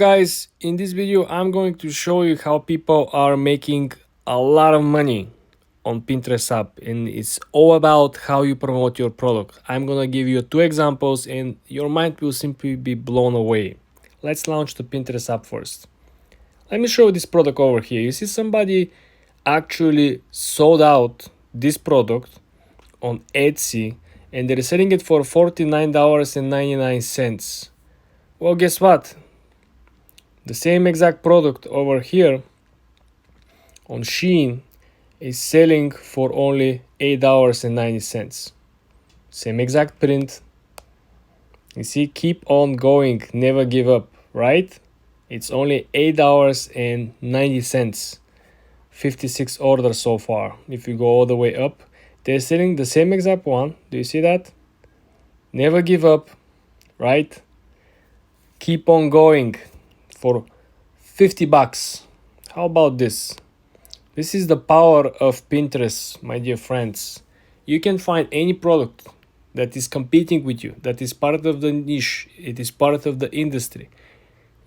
Guys, in this video I'm going to show you how people are making a lot of money on Pinterest app, and it's all about how you promote your product. I'm gonna give you two examples and your mind will simply be blown away. Let's launch the Pinterest app first. Let me show you this product over here. You see somebody actually sold out this product on Etsy and they're selling it for $49.99. Well, guess what? The same exact product over here on Shein is selling for only $8.90. Same exact print. You see, keep on going, never give up, right? It's only $8.90. 56 orders so far. If you go all the way up, they're selling the same exact one. Do you see that? Never give up, right? Keep on going for $50. How about this? This is the power of Pinterest, my dear friends. You can find any product that is competing with you, that is part of the niche, it is part of the industry.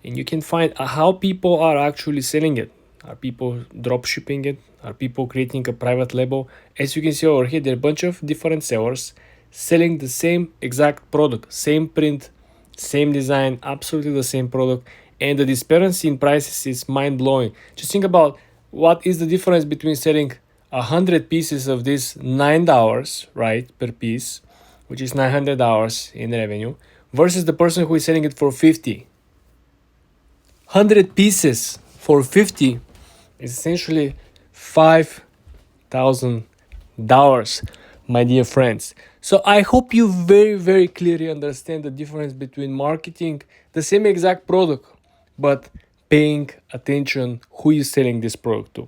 And you can find how people are actually selling it. Are people drop shipping it? Are people creating a private label? As you can see over here, there are a bunch of different sellers selling the same exact product, same print, same design, absolutely the same product. And the disparity in prices is mind-blowing. Just think about what is the difference between selling 100 pieces of this $9, right, per piece, which is $900 in revenue, versus the person who is selling it for 50. 100 pieces for 50 is essentially $5,000, my dear friends. So I hope you very clearly understand the difference between marketing the same exact product, but paying attention who is selling this product to.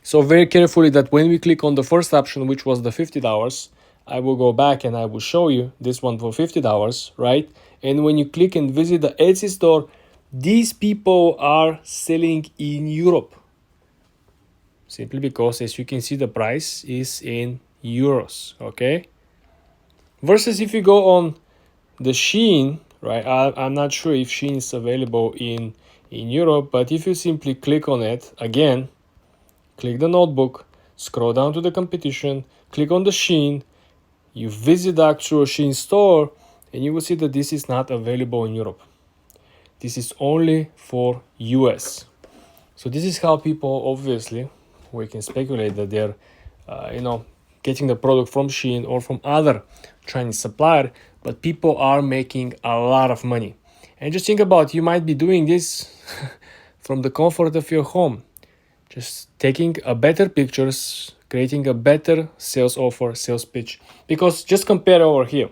So very carefully that when we click on the first option, which was the $50, I will go back and I will show you this one for $50, right? And when you click and visit the Etsy store, these people are selling in Europe. Simply because, as you can see, the price is in euros, okay? Versus if you go on the Shein, right? I'm not sure if Shein is available in Europe, but if you simply click on it, again, click the notebook, scroll down to the competition, click on the Shein, you visit the actual Shein store, and you will see that this is not available in Europe. This is only for US. So this is how people, obviously, we can speculate that they're, getting the product from Shein or from other Chinese supplier, but people are making a lot of money. And just think about, you might be doing this from the comfort of your home, just taking a better pictures, creating a better sales offer, sales pitch. Because just compare over here.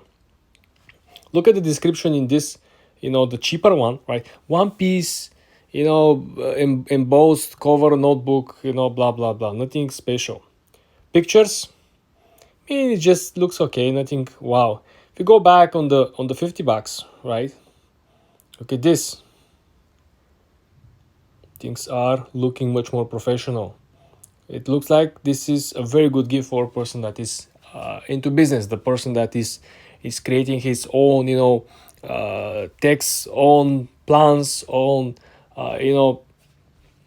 Look at the description in this, the cheaper one, right? One piece, embossed cover notebook, blah, blah, blah. Nothing special. Pictures, it just looks okay, nothing wow. If you go back on the $50, right? Look at this. Things are looking much more professional. It looks like this is a very good gift for a person that is into business, the person that is creating his own, text, own plans, own,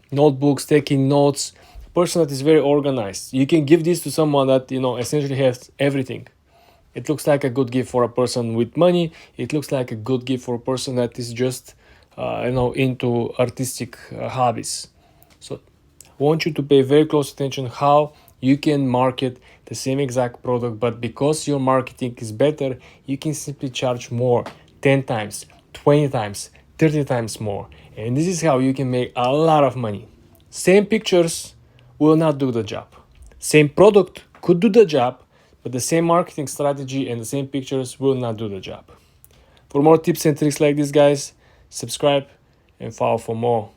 notebooks, taking notes. Person that is very organized. You can give this to someone that essentially has everything. It looks like a good gift for a person with money. It looks like a good gift for a person that is just into artistic hobbies. So I want you to pay very close attention how you can market the same exact product, but because your marketing is better, you can simply charge more, 10 times, 20 times, 30 times more. And this is how you can make a lot of money. Same pictures will not do the job. Same product could do the job, but the same marketing strategy and the same pictures will not do the job. For more tips and tricks like this, guys, subscribe and follow for more.